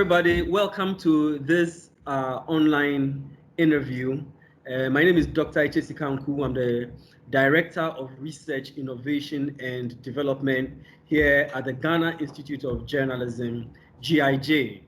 everybody. Welcome to this online interview. My name is Dr. Ichesi Kanku. I'm the Director of Research, Innovation, and Development here at the Ghana Institute of Journalism, GIJ.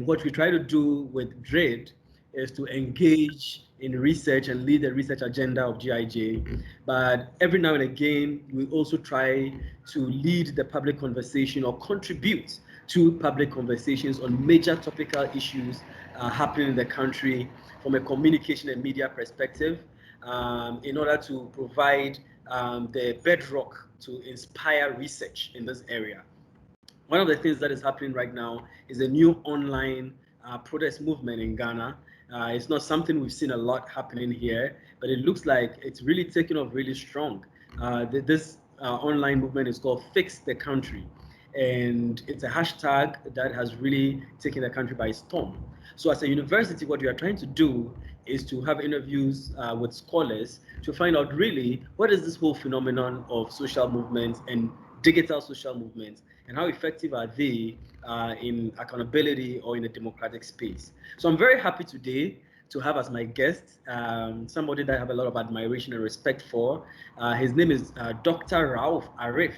What we try to do with DRID is to engage in research and lead the research agenda of GIJ. But every now and again, we also try to lead the public conversation or contribute to public conversations on major topical issues happening in the country from a communication and media perspective, in order to provide the bedrock to inspire research in this area. One of the things that is happening right now is a new online protest movement in Ghana. It's not something we've seen a lot happening here, but it looks like it's really taken off really strong. This online movement is called Fix the Country, and it's a hashtag that has really taken the country by storm. So as a university, what we are trying to do is to have interviews with scholars to find out really what is this whole phenomenon of social movements and digital social movements, and how effective are they in accountability or in a democratic space. So I'm very happy today to have as my guest somebody that I have a lot of admiration and respect for. His name is Dr. Rauf Arif.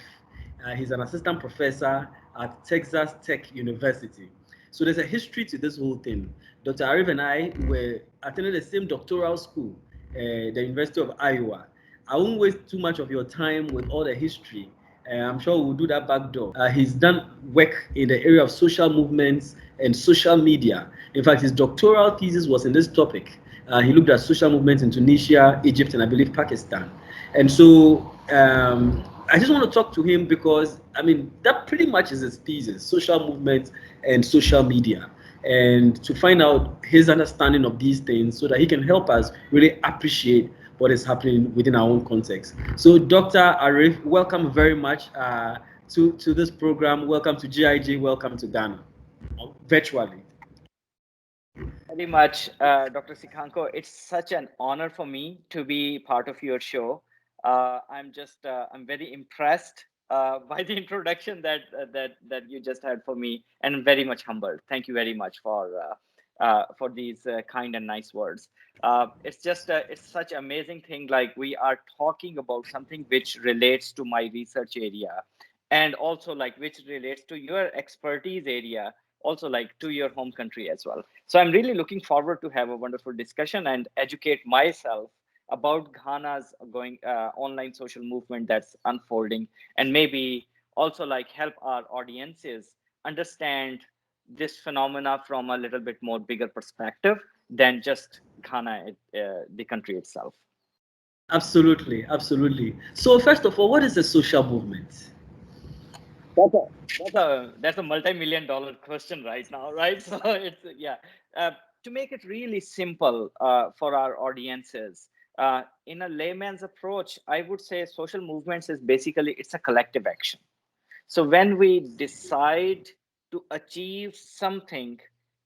He's an assistant professor at Texas Tech University. So there's a history to this whole thing. Dr. Arif and I were attending the same doctoral school, the University of Iowa. I won't waste too much of your time with all the history. I'm sure we'll do that back door. He's done work in the area of social movements and social media. In fact, his doctoral thesis was in this topic. He looked at social movements in Tunisia, Egypt, and I believe Pakistan. And so I just want to talk to him because, I mean, that pretty much is his thesis, social movements and social media. And to find out his understanding of these things so that he can help us really appreciate what is happening within our own context. So, Dr. Arif, welcome very much to this program. Welcome to GIG. Welcome to Ghana, virtually. Very much, Dr. Sikanko. It's such an honor for me to be part of your show. I'm very impressed by the introduction that you just had for me, and very much humbled. Thank you very much for these kind and nice words. It's such an amazing thing. Like, we are talking about something which relates to my research area, and also like which relates to your expertise area, also like to your home country as well. So I'm really looking forward to have a wonderful discussion and educate myself about Ghana's going online social movement that's unfolding, and maybe also like help our audiences understand this phenomena from a little bit more bigger perspective than just Ghana, the country itself. Absolutely, absolutely. So, first of all, what is a social movement? That's a that's a multi-million dollar question right now, right? So it's yeah. Uh, to make it really simple for our audiences, in a layman's approach, I would say social movements is basically it's a collective action. So when we decide to achieve something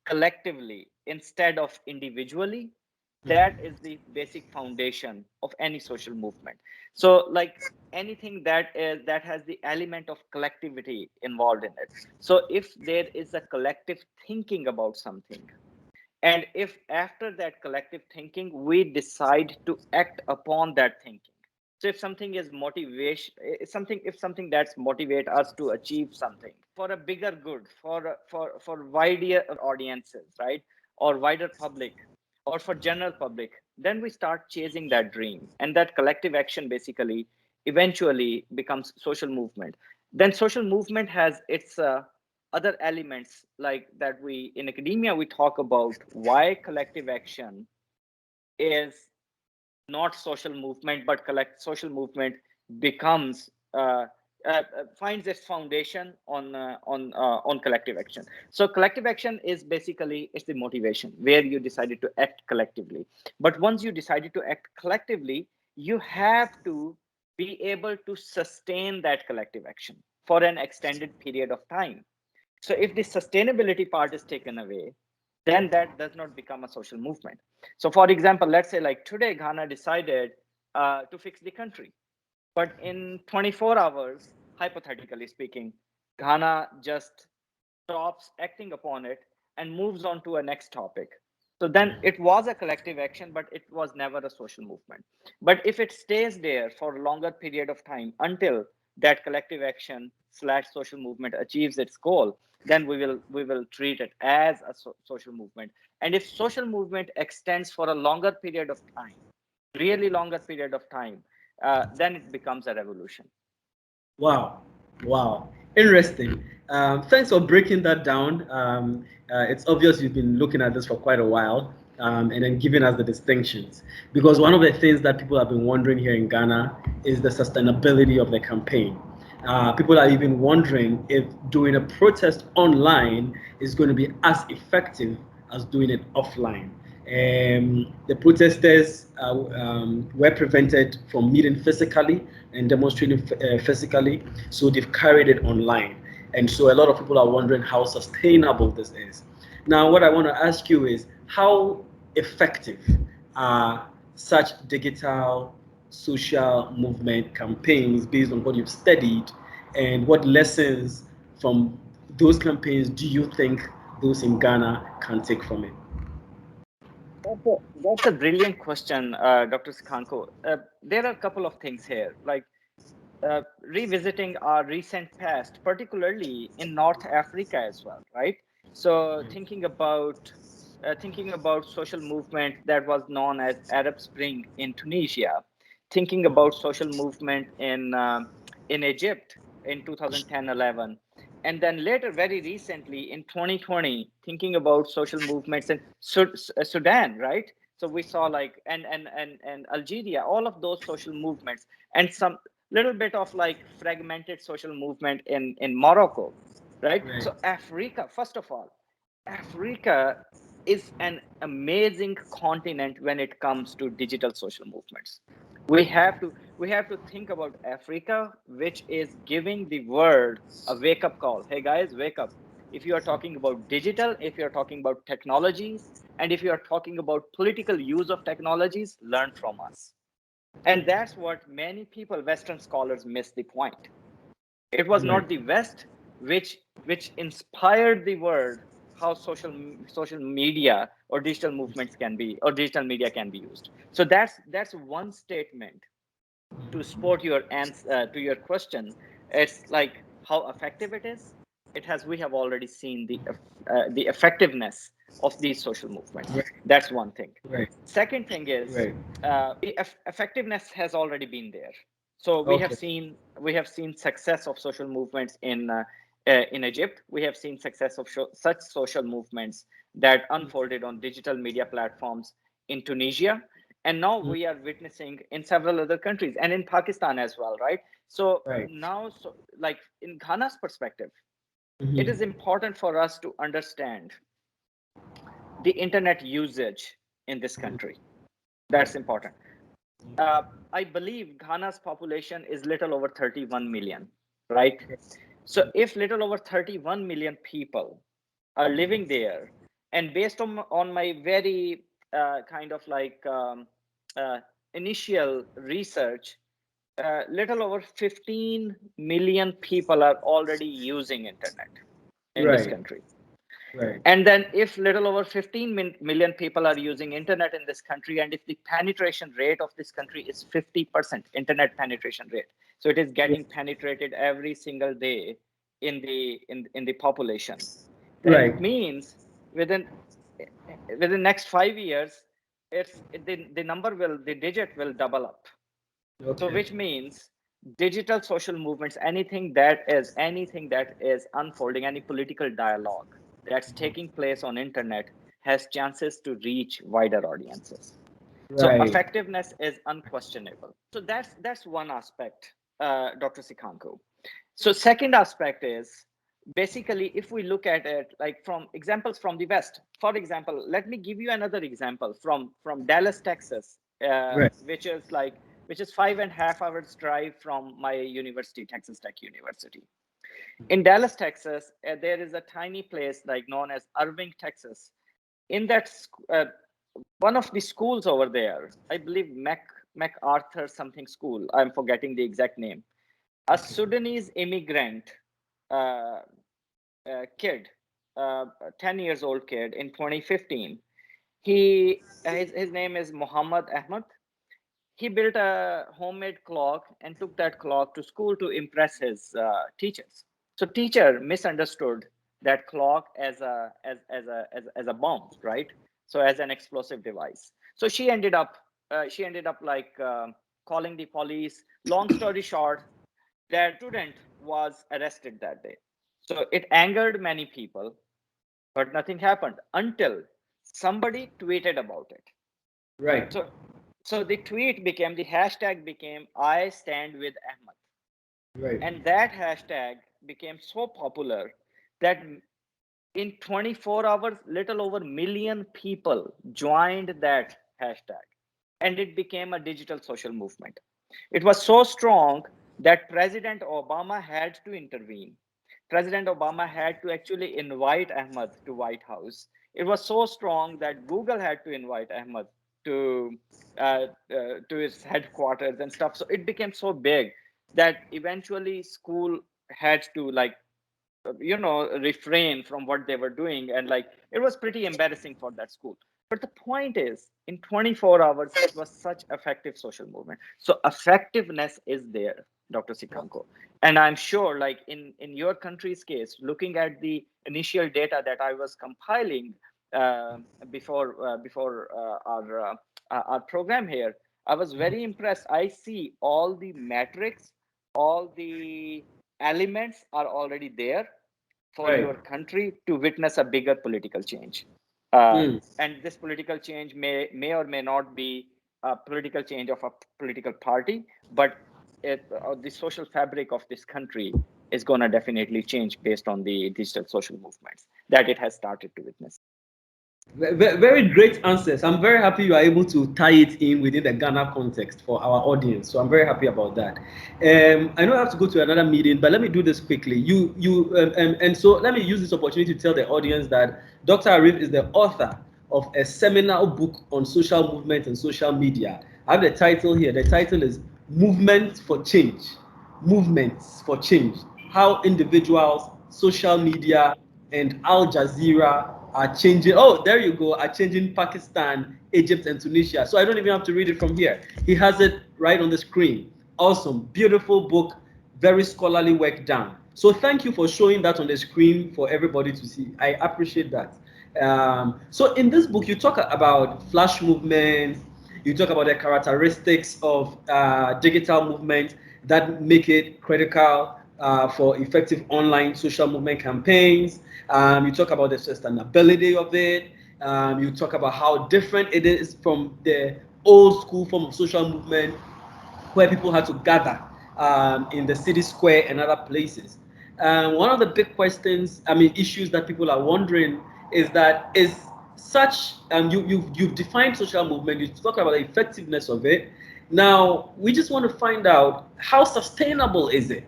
collectively instead of individually, that is the basic foundation of any social movement. So like anything that has the element of collectivity involved in it. So if there is a collective thinking about something, and if after that collective thinking we decide to act upon that thinking, so if something is motivation, if something that's motivate us to achieve something for a bigger good, for wider audiences, right, or wider public, or for general public, then we start chasing that dream, and that collective action basically eventually becomes social movement. Then social movement has its other elements, like that we in academia we talk about why collective action is not social movement, but collect social movement becomes finds its foundation on collective action. So collective action is basically it's the motivation where you decided to act collectively. But once you decided to act collectively, you have to be able to sustain that collective action for an extended period of time. So if the sustainability part is taken away, then that does not become a social movement. So for example, let's say like today Ghana decided to fix the country, but in 24 hours, hypothetically speaking, Ghana just stops acting upon it, and moves on to a next topic. So then it was a collective action, but it was never a social movement. But if it stays there for a longer period of time until that collective action slash social movement achieves its goal, then we will treat it as a social movement. And if social movement extends for a longer period of time, really longer period of time, then it becomes a revolution. Wow, wow, interesting. Thanks for breaking that down. It's obvious you've been looking at this for quite a while, and then giving us the distinctions. Because one of the things that people have been wondering here in Ghana is the sustainability of the campaign. People are even wondering if doing a protest online is going to be as effective as doing it offline. The protesters were prevented from meeting physically and demonstrating physically, so they've carried it online. And so a lot of people are wondering how sustainable this is. Now, what I want to ask you is how effective are such digital social movement campaigns based on what you've studied, and what lessons from those campaigns do you think those in Ghana can take from it? That's a brilliant question, Dr. Sikhanko. There are a couple of things here, like revisiting our recent past, particularly in North Africa as well, right? So thinking about social movement that was known as Arab Spring in Tunisia, thinking about social movement in Egypt in 2010-11, and then later, very recently in 2020, thinking about social movements in Sudan, right? So we saw like and Algeria, all of those social movements, and some little bit of like fragmented social movement in Morocco, right? Right. So Africa, first of all, Africa is an amazing continent when it comes to digital social movements. We have to think about Africa, which is giving the world a wake up call. Hey guys, wake up. If you are talking about digital, if you're talking about technologies, and if you are talking about political use of technologies, learn from us. And that's what many people, Western scholars, miss the point. It was Right. not the West which inspired the world how social media or digital movements can be, or digital media can be used. So that's one statement to support your answer to your question. It's like how effective it is. It has We have already seen the effectiveness of these social movements. Right. That's one thing. Right. Second thing is Right. effectiveness has already been there. So Okay. we have seen success of social movements in Egypt. We have seen success of such social movements that unfolded on digital media platforms in Tunisia, and now we are witnessing in several other countries and in Pakistan as well, right? So Right. now, so like in Ghana's perspective, it is Mm-hmm. important for us to understand the internet usage in this country. That's important. uh, I believe Ghana's population is little over 31 million, right? So if little over 31 million people are living there, and based on my very kind of like uh, initial research, little over 15 million people are already using internet in this Right. country. Right. And then if little over 15 million people are using internet in this country, and if the penetration rate of this country is 50% internet penetration rate, so it is getting penetrated every single day in the population, then Right. it means within next 5 years, the number will the digit will double up. So Okay. which means digital social movements, anything that is unfolding, any political dialogue that's taking place on internet has chances to reach wider audiences. So Right. effectiveness is unquestionable. So that's one aspect, Dr. Sikhanko. So second aspect is basically, if we look at it like from examples from the West. For example, let me give you another example from Dallas, Texas, Right. which is 5.5 hours drive from my university, Texas Tech University. In Dallas, Texas, there is a tiny place like known as Irving, Texas. In that one of the schools over there, I believe MacArthur something school. I'm forgetting the exact name. A Sudanese immigrant uh, kid a 10 years old kid in 2015. His name is Muhammad Ahmad. He built a homemade clock and took that clock to school to impress his teachers. So teacher misunderstood that clock as a bomb, right? So as an explosive device. So she ended up like calling the police. Long story short, that student was arrested that day. So it angered many people, but nothing happened until somebody tweeted about it. Right. So the hashtag became I stand with Ahmad. Right. And that hashtag became so popular that in 24 hours, little over million people joined that hashtag. And it became a digital social movement. It was so strong that President Obama had to intervene. President Obama had to actually invite Ahmad to White House. It was so strong that Google had to invite Ahmad to to his headquarters and stuff. So it became so big that eventually school had to refrain from what they were doing, and like it was pretty embarrassing for that school. But the point is, in 24 hours it was such effective social movement. So effectiveness is there, Dr. Sikanko. And I'm sure, like in your country's case, looking at the initial data that I was compiling before our program here, I was very impressed. I see all the metrics, all the elements are already there for Right. your country to witness a bigger political change. Mm. And this political change may or may not be a political change of a political party, but the social fabric of this country is going to definitely change based on the digital social movements that it has started to witness. Very great answers. I'm very happy you are able to tie it in within the Ghana context for our audience. So I'm very happy about that. I know I have to go to another meeting, but let me do this quickly. And so let me use this opportunity to tell the audience that Dr. Arif is the author of a seminal book on social movement and social media. I have the title here. The title is Movement for Change. Movements for Change. How individuals, social media, and Al Jazeera are changing. Oh, there you go. Are changing Pakistan, Egypt, and Tunisia. So I don't even have to read it from here. He has it right on the screen. Awesome, beautiful book, very scholarly work done. So thank you for showing that on the screen for everybody to see. I appreciate that. So in this book, you talk about flash movements. You talk about the characteristics of digital movement that make it critical for effective online social movement campaigns. You talk about the sustainability of it. You talk about how different it is from the old school form of social movement where people had to gather in the city square and other places. One of the big questions, issues that people are wondering is that is such, you've defined social movement, you talk about the effectiveness of it. Now, we just want to find out how sustainable is it?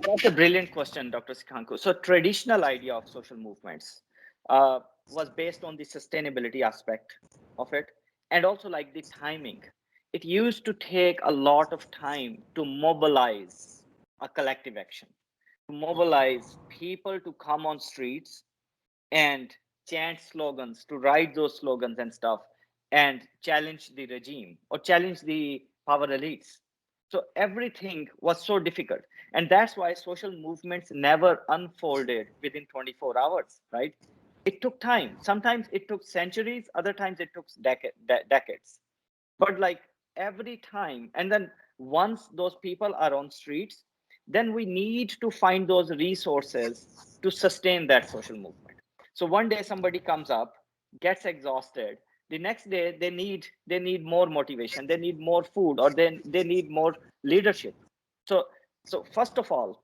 That's a brilliant question, Dr. Sikanko. So traditional idea of social movements was based on the sustainability aspect of it, and also like the timing. It used to take a lot of time to mobilize a collective action, to mobilize people to come on streets and chant slogans, to write those slogans and stuff, and challenge the regime or challenge the power elites. So everything was so difficult. And that's why social movements never unfolded within 24 hours, right? It took time. Sometimes it took centuries, other times it took decades. But like every time, and then once those people are on streets, then we need to find those resources to sustain that social movement. So one day somebody comes up, gets exhausted, the next day they need more motivation, they need more food, or they need more leadership. So so first of all,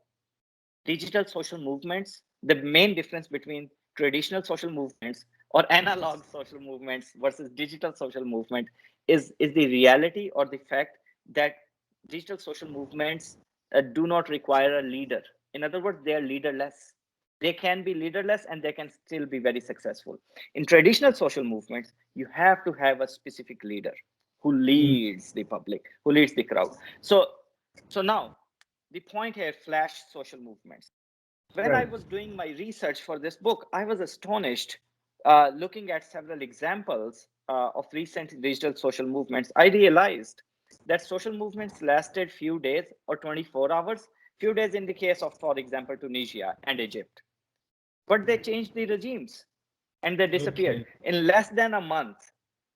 digital social movements, the main difference between traditional social movements or analog social movements versus digital social movement is the reality or the fact that digital social movements do not require a leader. In other words, they are leaderless. They can be leaderless and they can still be very successful. In traditional social movements, you have to have a specific leader who Mm. leads the public, who leads the crowd. So now the point here, flash social movements. when I was doing my research for this book, I was astonished looking at several examples of recent digital social movements. I realized that social movements lasted few days or 24 hours, few days in the case of, for example, Tunisia and Egypt. But they changed the regimes and they disappeared in less than a month.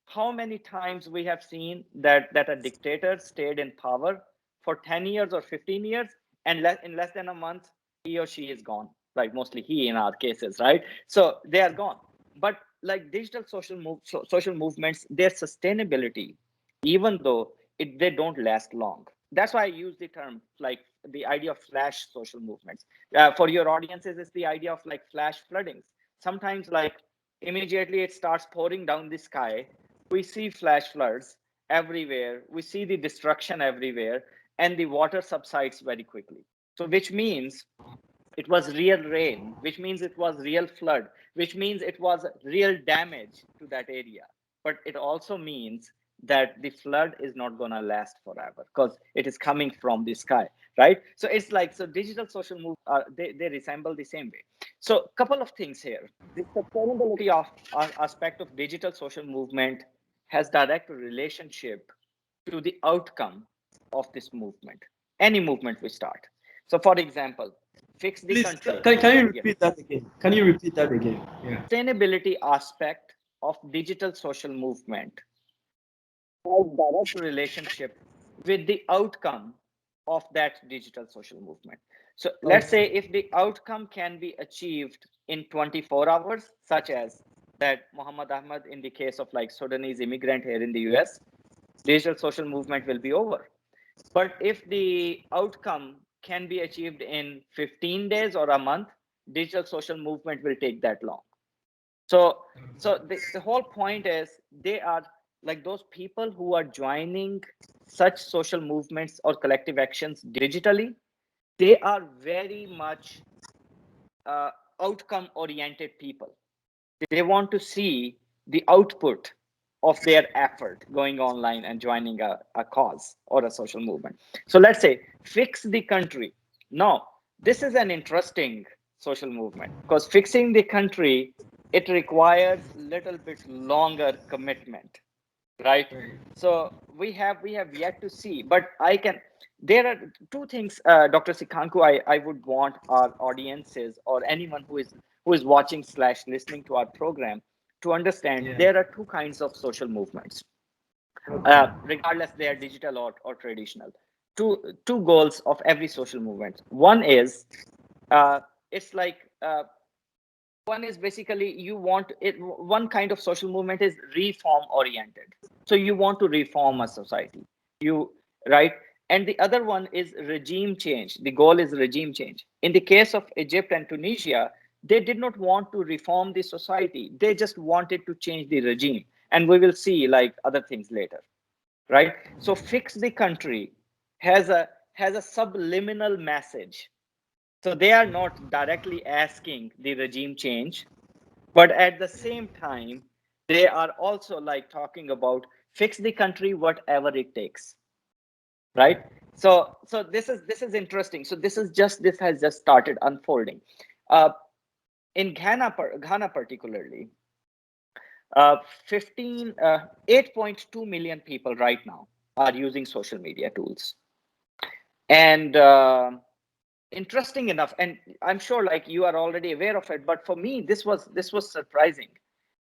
How many times we have seen that a dictator stayed in power for 10 years or 15 years, and in less than a month he or she is gone, right? Mostly he in our cases, right? So they are gone. But like digital social movements, their sustainability, even though they don't last long. That's why I use the term like the idea of flash social movements. For your audiences, it's the idea of like flash floodings. Sometimes like immediately it starts pouring down the sky. We see flash floods everywhere. We see the destruction everywhere, and the water subsides very quickly. So, which means it was real rain, which means it was real flood, which means it was real damage to that area. But it also means that the flood is not going to last forever because it is coming from the sky, right? So it's like, so digital social movements they resemble the same way. So a couple of things here. The sustainability of aspect of digital social movement has direct relationship to the outcome of this movement, any movement we start. So for example, fix the Please, country. can you Yeah. repeat that again? Can you repeat that again? Yeah. Sustainability aspect of digital social movement has direct relationship with the outcome of that digital social movement. So let's say if the outcome can be achieved in 24 hours, such as that Muhammad Ahmad in the case of like Sudanese immigrant here in the US, digital social movement will be over. But if the outcome can be achieved in 15 days or a month, digital social movement will take that long. So the whole point is they are like those people who are joining such social movements or collective actions digitally, they are very much outcome oriented people. They want to see the output of their effort going online and joining a cause or a social movement. So let's say fix the country. Now, this is an interesting social movement because fixing the country, it requires little bit longer commitment, right? So we have yet to see, but I can, there are two things, Dr. Sikanku, I would want our audiences or anyone who is watching slash listening to our program to understand. There are two kinds of social movements, regardless they are digital or traditional. Two goals of every social movement. One is it's like one is basically you want it, one kind of social movement is reform oriented, so you want to reform a society, you, right? And the other one is regime change. The goal is regime change. In the case of Egypt and Tunisia, they did not want to reform the society, they just wanted to change the regime, and we will see like other things later, right? So fix the country has a subliminal message. So they are not directly asking the regime change, but at the same time, they are also like talking about fix the country, whatever it takes, right? So this is interesting. So this has just started unfolding. In Ghana particularly, 8.2 million people right now are using social media tools, and interesting enough, and I'm sure like you are already aware of it, but for me this was surprising.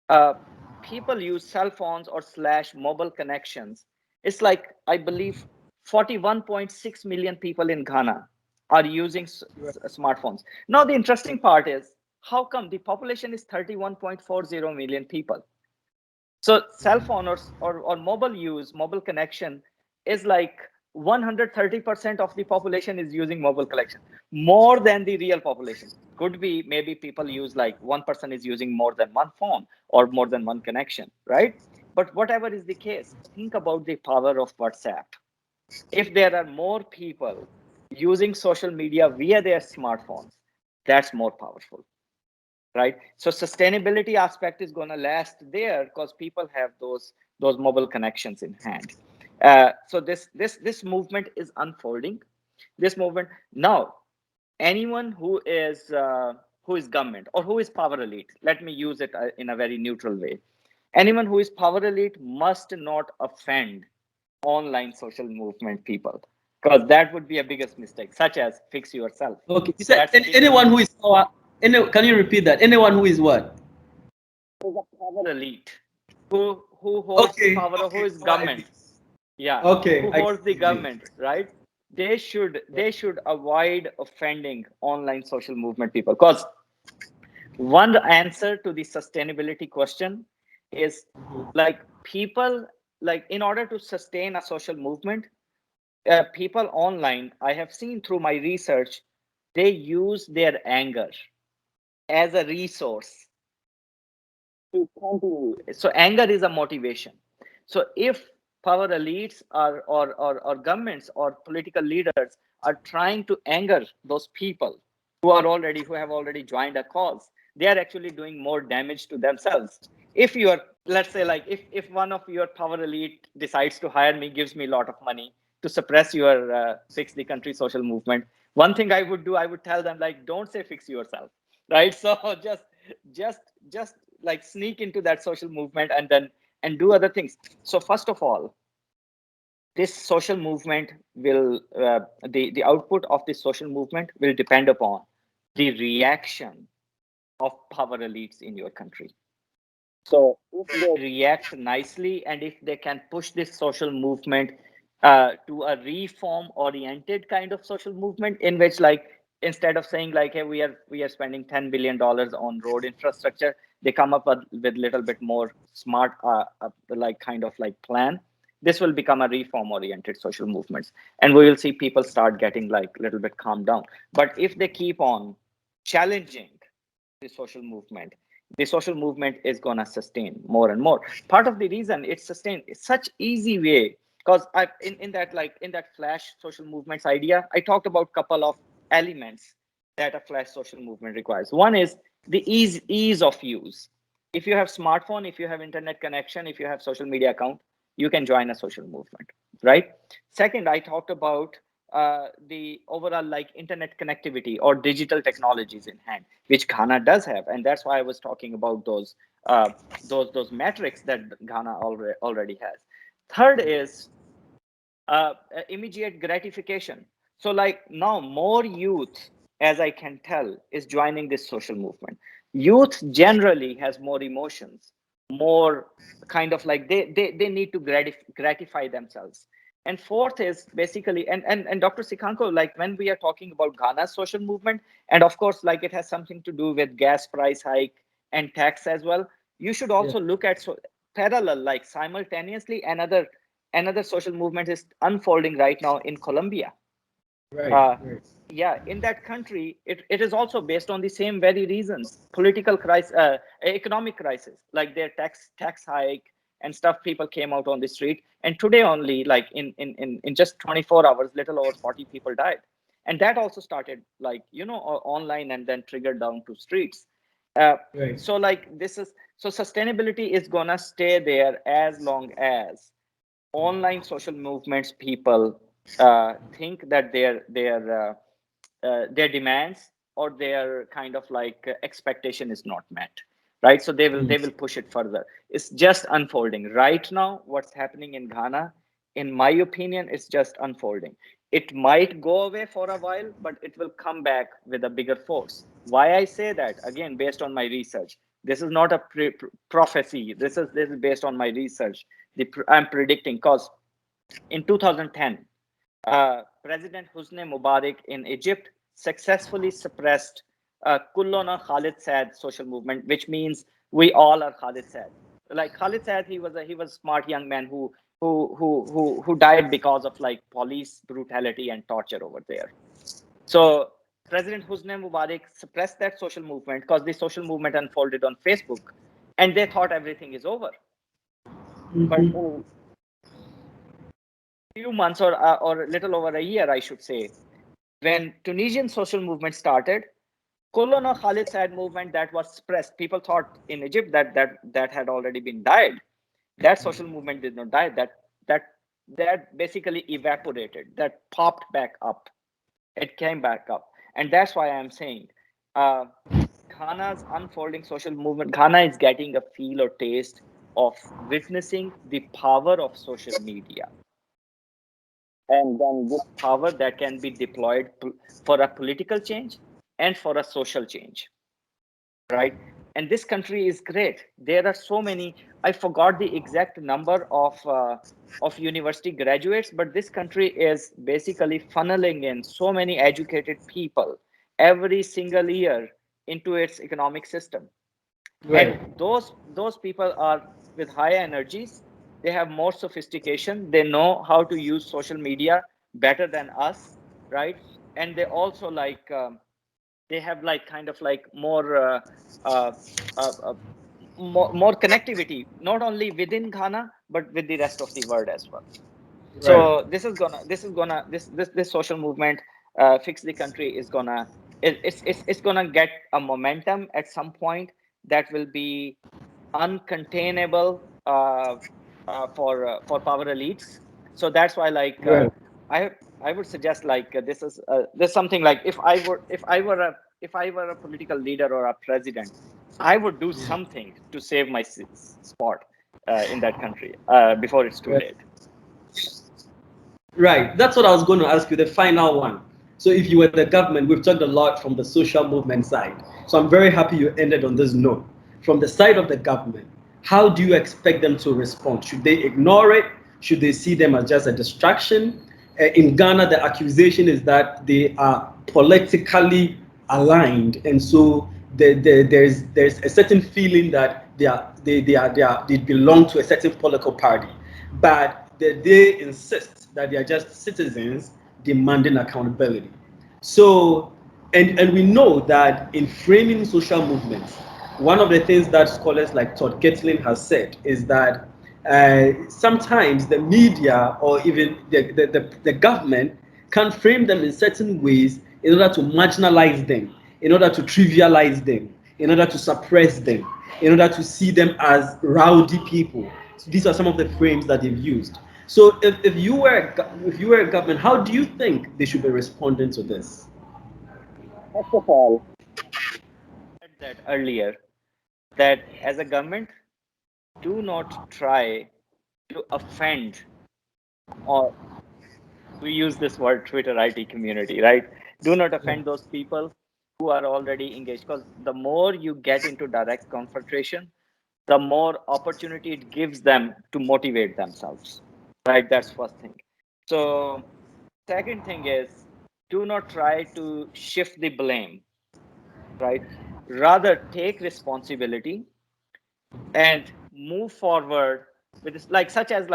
uh, People use cell phones or slash mobile connections. It's like I believe 41.6 million people in Ghana are using smartphones. Now the interesting part is how come the population is 31.40 million people. So cell phone or mobile connection is like 130% of the population is using mobile connection, more than the real population. Could be maybe people use like one person is using more than one phone or more than one connection, right? But whatever is the case, think about the power of WhatsApp. If there are more people using social media via their smartphones, that's more powerful, right? So sustainability aspect is going to last there because people have those mobile connections in hand. So this movement is unfolding. This movement now, anyone who is government or who is power elite, let me use it in a very neutral way. Anyone who is power elite must not offend online social movement people, because that would be a biggest mistake, such as fix yourself. Okay, you said anyone who is power. Can you repeat that? Anyone who is what? Who is a power elite, who holds the power, or who is government. Yeah, Okay, who holds the government, right? They should avoid offending online social movement people, because one answer to the sustainability question is like people, like in order to sustain a social movement, people online, I have seen through my research, they use their anger as a resource to continue. So anger is a motivation. So if power elites or governments or political leaders are trying to anger those people who have already joined a cause, they are actually doing more damage to themselves. If you are, let's say, like if one of your power elite decides to hire me, gives me a lot of money to suppress your fix the country social movement, one thing I would do, I would tell them, like, don't say fix yourself, right? So just just like sneak into that social movement and do other things. So first of all, this social movement will the output of this social movement will depend upon the reaction of power elites in your country. So if they react nicely, and if they can push this social movement to a reform oriented kind of social movement, in which, like, instead of saying like, hey, we are spending $10 billion on road infrastructure, they come up with little bit more smart like kind of like plan, this will become a reform oriented social movements, and we will see people start getting like little bit calmed down. But if they keep on challenging the social movement is going to sustain more and more. Part of the reason it's sustained is such easy way, because I in that, like in that flash social movements idea, I talked about couple of elements that a flash social movement requires. One is the ease of use. If you have smartphone, if you have internet connection, if you have social media account, you can join a social movement, right? Second, I talked about the overall like internet connectivity or digital technologies in hand, which Ghana does have, and that's why I was talking about those metrics that Ghana already has. Third is immediate gratification. So like now more youth, as I can tell, is joining this social movement. Youth generally has more emotions, more kind of like they need to gratify themselves. And fourth is basically, and Dr. Sikanko, like when we are talking about Ghana's social movement, and of course, like it has something to do with gas price hike and tax as well, you should also look at parallel, like simultaneously, another social movement is unfolding right now in Colombia. Right. Yeah, in that country, it is also based on the same very reasons: political crisis, economic crisis, like their tax hike and stuff. People came out on the street, and today only, like in just 24 hours, little over 40 people died, and that also started like online and then triggered down to streets. So like sustainability is gonna stay there as long as online social movements people think that their demands or their kind of like expectation is not met, right? So they will push it further. It's just unfolding right now. What's happening in Ghana, in my opinion, is just unfolding. It might go away for a while, but it will come back with a bigger force. Why I say that? Again, based on my research. This is not a prophecy. This is based on my research. I'm predicting, because in 2010, President Hosni Mubarak in Egypt successfully suppressed Kullona Khalid Said social movement, which means we all are Khalid Said. Like Khalid Said, he was a smart young man who died because of like police brutality and torture over there. So President Hosni Mubarak suppressed that social movement because the social movement unfolded on Facebook, and they thought everything is over. But in few months or a little over a year, I should say, when Tunisian social movement started, Kolona Khalid Said movement that was suppressed, people thought in Egypt that had already been died. That social movement did not die. That basically evaporated. That popped back up. It came back up. And that's why I'm saying Ghana's unfolding social movement, Ghana is getting a feel or taste of witnessing the power of social media. And then this power that can be deployed for a political change and for a social change, right? And this country is great. There are so many, I forgot the exact number of university graduates, but this country is basically funneling in so many educated people every single year into its economic system. Right. And those people are with higher energies. They have more sophistication. They know how to use social media better than us, right? And they also they have like kind of like uh, uh, uh, more connectivity, not only within Ghana but with the rest of the world as well. Right. So this social movement, fix the country, is gonna it's gonna get a momentum at some point that will be uncontainable for power elites. So that's why Right. I I would suggest this something like, if I were a political leader or a president, I would do something to save my spot in that country before it's too Right. late. Right. That's what I was going to ask you, the final one. So, if you were the government, we've talked a lot from the social movement side. So, I'm very happy you ended on this note. From the side of the government, how do you expect them to respond? Should they ignore it? Should they see them as just a distraction? In Ghana, the accusation is that they are politically aligned, and so there's a certain feeling that they belong to a certain political party, but they insist that they are just citizens demanding accountability. So, and we know that in framing social movements, one of the things that scholars like Todd Gatlin has said is that sometimes the media or even the government can frame them in certain ways in order to marginalize them, in order to trivialize them, in order to suppress them, in order to see them as rowdy people. So these are some of the frames that they've used. So if you were a government, how do you think they should be responding to this? First of all, I said that earlier, that as a government, do not try to offend, or we use this word Twitter IT community, right? Do not offend those people who are already engaged, because the more you get into direct confrontation, the more opportunity it gives them to motivate themselves, right? That's first thing. So second thing is, do not try to shift the blame, right? Rather take responsibility and move forward with this, like such as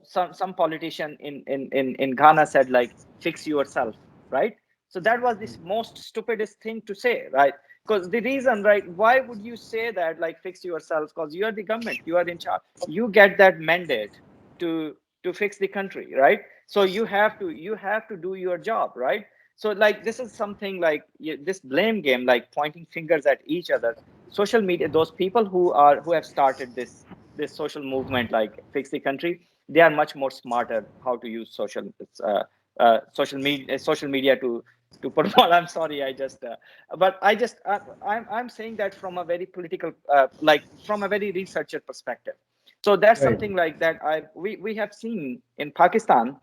some politician in Ghana said, like, fix yourself, right? So that was this most stupidest thing to say, right? Because the reason, right, why would you say that, like, fix yourself? Because you are the government, you are in charge, you get that mandate to fix the country, right? So you have to do your job, right? So like this is something like this blame game, like pointing fingers at each other. Social media, those people who have started this social movement, like fix the country, they are much more smarter how to use social media to promote. I'm sorry, I just but I just I'm saying that from a very political like from a very researcher perspective. So that's Right. something like that we have seen in Pakistan.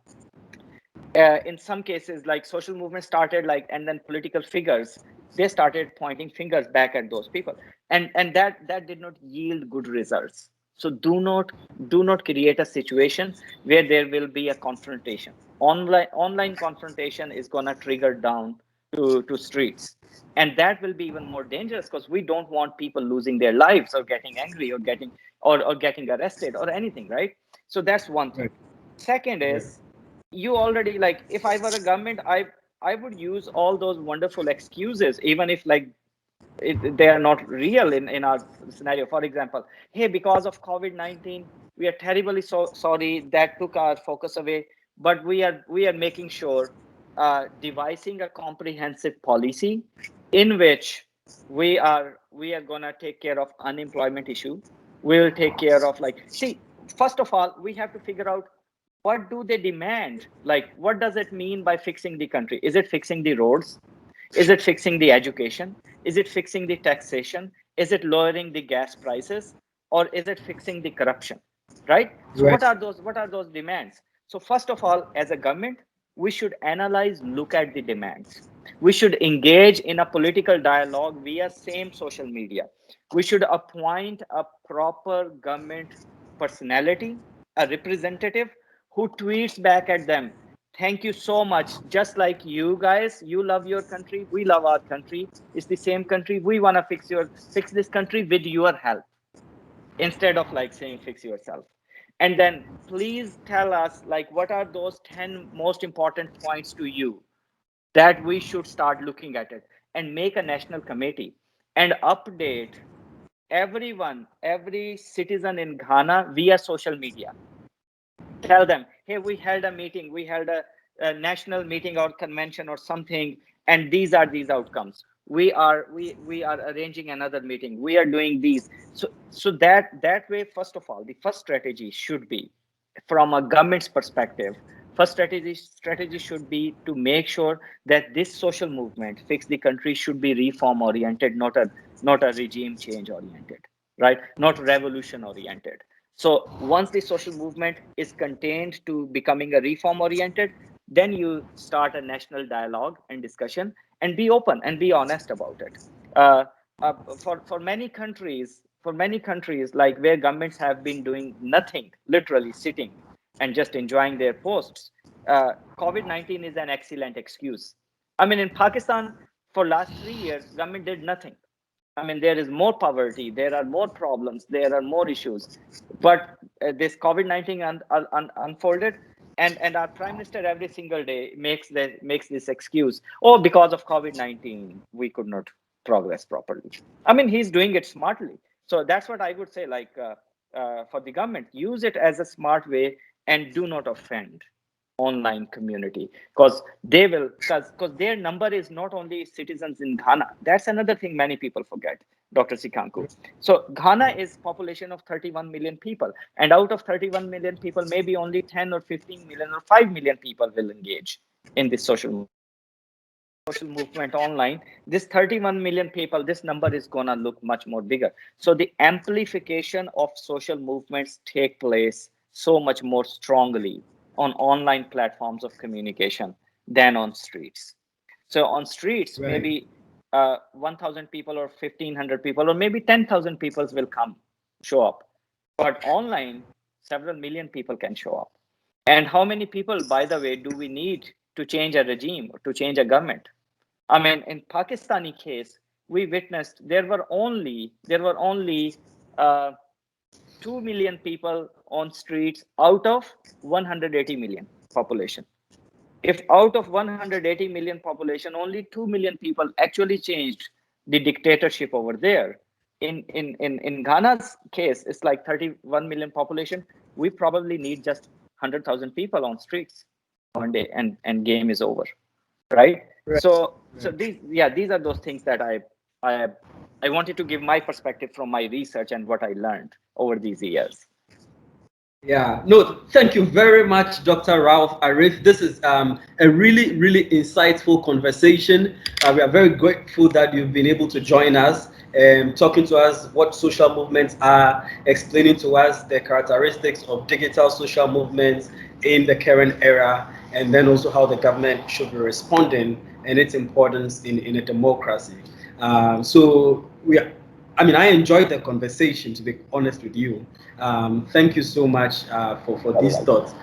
In some cases, like social movement started, like, and then political figures, they started pointing fingers back at those people, and that did not yield good results. So do not create a situation where there will be a confrontation. Online confrontation is going to trigger down to streets, and that will be even more dangerous, because we don't want people losing their lives or getting angry or getting arrested or anything, right? So that's one thing. Right. Second Right. is, you already, like, if I were a government, I would use all those wonderful excuses, even if, like, they are not real in our scenario. For example, hey, because of COVID-19, we are terribly sorry that took our focus away, but we are making sure, devising a comprehensive policy in which we are gonna take care of unemployment issue. We'll take care of, like, see, first of all, we have to figure out what do they demand. Like, what does it mean by fixing the country? Is it fixing the roads? Is it fixing the education? Is it fixing the taxation? Is it lowering the gas prices? Or is it fixing the corruption? Right? So Right. what are those demands? So first of all, as a government, we should analyze, look at the demands. We should engage in a political dialogue via same social media. We should appoint a proper government personality, a representative who tweets back at them, thank you so much. Just like you guys, you love your country, we love our country. It's the same country. We want to fix this country with your help, instead of like saying fix yourself. And then please tell us, like, what are those 10 most important points to you that we should start looking at it, and make a national committee and update everyone, every citizen in Ghana via social media. Tell them, hey, we held a meeting, we held a national meeting or convention or something, and these are these outcomes. We are arranging another meeting, we are doing these. So that way, first of all, the first strategy should be, from a government's perspective, first strategy should be to make sure that this social movement, fix the country, should be reform oriented, not a regime change oriented, right? Not revolution oriented. So once the social movement is contained to becoming a reform oriented, then you start a national dialogue and discussion, and be open and be honest about it. Uh, for many countries, like where governments have been doing nothing, literally sitting and just enjoying their posts, COVID-19 is an excellent excuse. I mean, in Pakistan, for last 3 years, government did nothing. I mean, there is more poverty, there are more problems, there are more issues. But this COVID-19 unfolded, and our prime minister every single day makes this excuse. Oh, because of COVID-19, we could not progress properly. I mean, he's doing it smartly. So that's what I would say. Like, for the government, use it as a smart way, and do not offend online community, because they will, because their number is not only citizens in Ghana. That's another thing many people forget, Dr. Sikanku. So Ghana is population of 31 million people, and out of 31 million people, maybe only 10 or 15 million or 5 million people will engage in this social movement online. This 31 million people, this number is gonna look much more bigger. So the amplification of social movements take place so much more strongly on online platforms of communication than on streets. So on streets, Right. maybe 1,000 people or 1,500 people or maybe 10,000 people will show up. But online, several million people can show up. And how many people, by the way, do we need to change a regime or to change a government? I mean, in Pakistani case, we witnessed there were only uh, 2 million people on streets out of 180 million population. If out of 180 million population, only 2 million people actually changed the dictatorship over there. In Ghana's case, it's like 31 million population. We probably need just 100,000 people on streets one day, and game is over, right? Right. So Right. these are those things that I I wanted to give my perspective from my research and what I learned over these years. Yeah, no, thank you very much, Dr. Rauf Arif. This is a really, really insightful conversation. We are very grateful that you've been able to join us, talking to us what social movements are, explaining to us the characteristics of digital social movements in the current era, and then also how the government should be responding and its importance in a democracy. So we are, I mean, I enjoyed the conversation, to be honest with you. Thank you so much for Very these welcome. thoughts.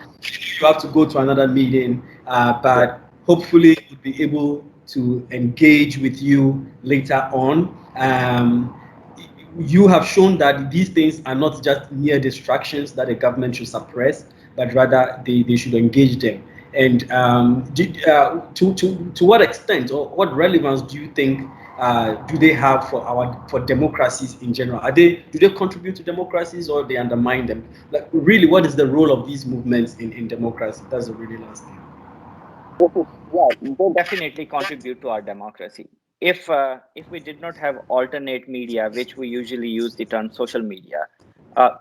You have to go to another meeting, Yeah. but hopefully we'll be able to engage with you later on. You have shown that these things are not just mere distractions that the government should suppress, but rather they should engage them. And to what extent or what relevance do you think do they have for democracies in general? Do they contribute to democracies or they undermine them? Like really, what is the role of these movements in democracy? That's the really last thing. Yeah, they definitely contribute to our democracy. If we did not have alternate media, which we usually use the term social media,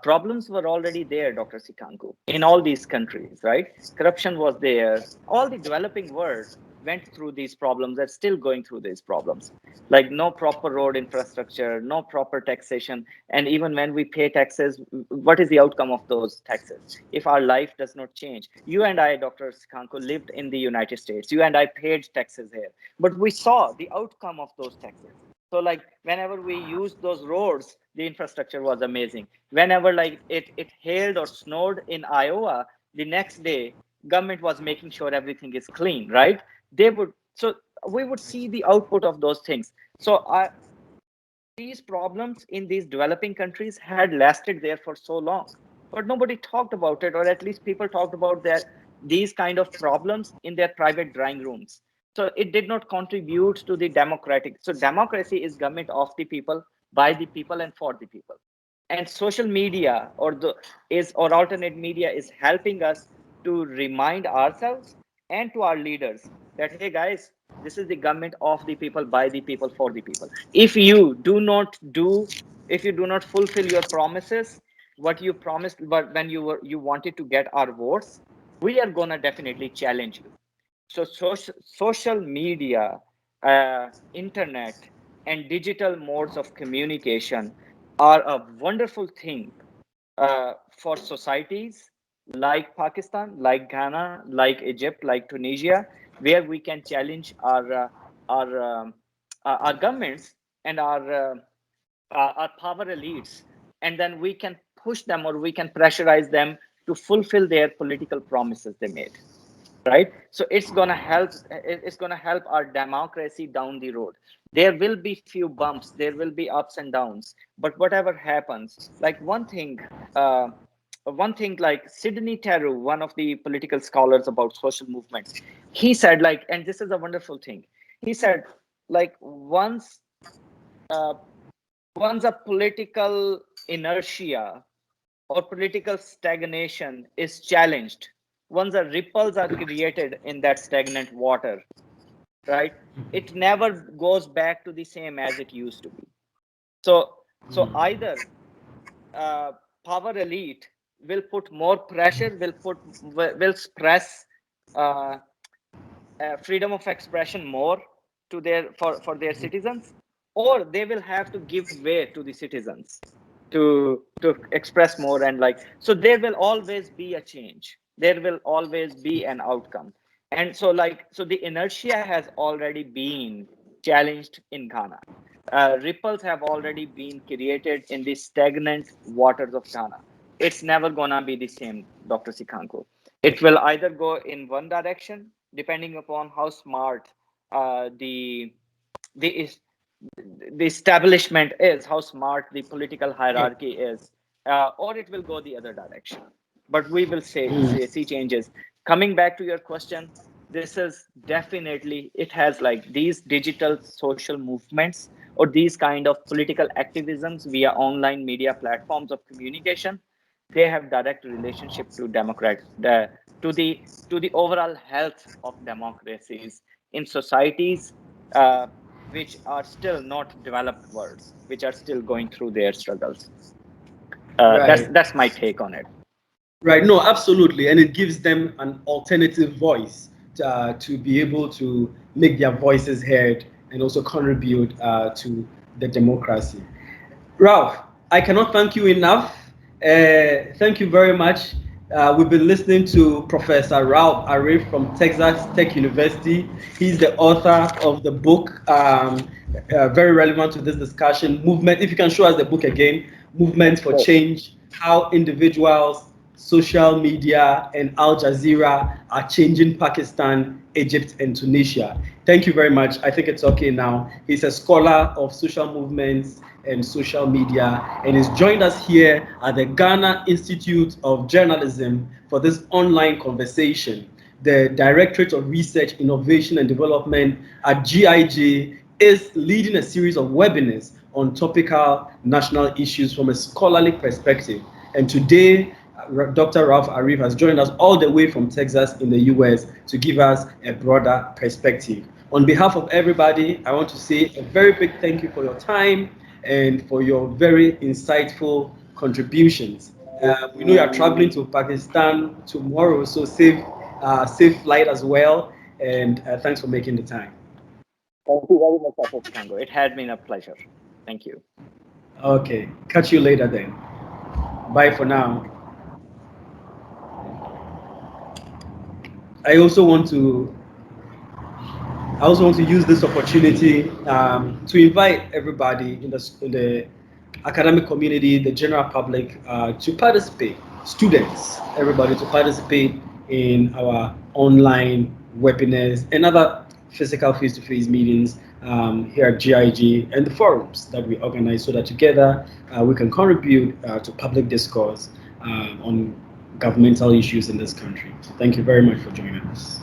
problems were already there, Dr. Sikanku, in all these countries, right? Corruption was there. All the developing world went through these problems, are still going through these problems, like no proper road infrastructure, no proper taxation. And even when we pay taxes, what is the outcome of those taxes if our life does not change? You and I, Dr. Sikanko, lived in the United States. You and I paid taxes here, but we saw the outcome of those taxes. So like whenever we used those roads, the infrastructure was amazing. Whenever like it hailed or snowed in Iowa, the next day government was making sure everything is clean, right? They would, so we would see the output of those things. So these problems in these developing countries had lasted there for so long, but nobody talked about it, or at least people talked about that these kind of problems in their private drawing rooms. So it did not contribute to the democratic. So democracy is government of the people, by the people, and for the people. And social media or alternate media is helping us to remind ourselves and to our leaders that, hey guys, this is the government of the people, by the people, for the people. If you do not do, if you do not fulfill your promises, what you promised, but when you wanted to get our votes, we are gonna definitely challenge you. So social media, internet, and digital modes of communication are a wonderful thing for societies like Pakistan, like Ghana, like Egypt, like Tunisia, where we can challenge our our governments and our power elites, and then we can push them, or we can pressurize them to fulfill their political promises they made, right? So it's going to help, it's going to help our democracy down the road. There will be few bumps, there will be ups and downs, but whatever happens, like uh, one thing, like Sidney Taru, one of the political scholars about social movements, he said, like, and this is a wonderful thing, he said, like, uh, once a political inertia or political stagnation is challenged, once the ripples are created in that stagnant water, right, it never goes back to the same as it used to be. So either uh, power elite will put more pressure, will stress uh, freedom of expression more to their, for their citizens, or they will have to give way to the citizens to express more. And like, so there will always be a change, there will always be an outcome. And so like, so the inertia has already been challenged in Ghana. Ripples have already been created in the stagnant waters of Ghana. It's never gonna be the same, Dr. Sikanko. It will either go in one direction, depending upon how smart the the the establishment is, how smart the political hierarchy is, or it will go the other direction. But we will see changes. Coming back to your question, this is definitely, it has like these digital social movements or these kind of political activisms via online media platforms of communication, they have direct relationship to to the to the overall health of democracies in societies uh, which are still not developed worlds, which are still going through their struggles. Right. That's my take on it. Right. No, absolutely. And it gives them an alternative voice to be able to make their voices heard and also contribute to the democracy. Ralph, I cannot thank you enough. Thank you very much. We've been listening to Professor Rauf Arif from Texas Tech University. He's the author of the book, very relevant to this discussion, Movement. If you can show us the book again, Movement for Right. Change, How Individuals, Social Media, and Al Jazeera Are Changing Pakistan, Egypt, and Tunisia. Thank you very much. I think it's okay now. He's a scholar of social movements and social media, and he's joined us here at the Ghana Institute of Journalism for this online conversation. The Directorate of Research, Innovation and Development at GIJ is leading a series of webinars on topical national issues from a scholarly perspective. And today, Dr. Rauf Arif has joined us all the way from Texas in the US to give us a broader perspective. On behalf of everybody, I want to say a very big thank you for your time and for your very insightful contributions. We know you are traveling to Pakistan tomorrow, so safe flight as well. and thanks for making the time. Thank you very much, Dr. Kango. It had been a pleasure. Thank you. Okay, catch you later then. Bye for now. I also want to use this opportunity to invite everybody in the academic community, the general public, to participate. Students, everybody to participate in our online webinars and other physical face-to-face meetings here at GIG and the forums that we organize so that together we can contribute to public discourse on governmental issues in this country. Thank you very much for joining us.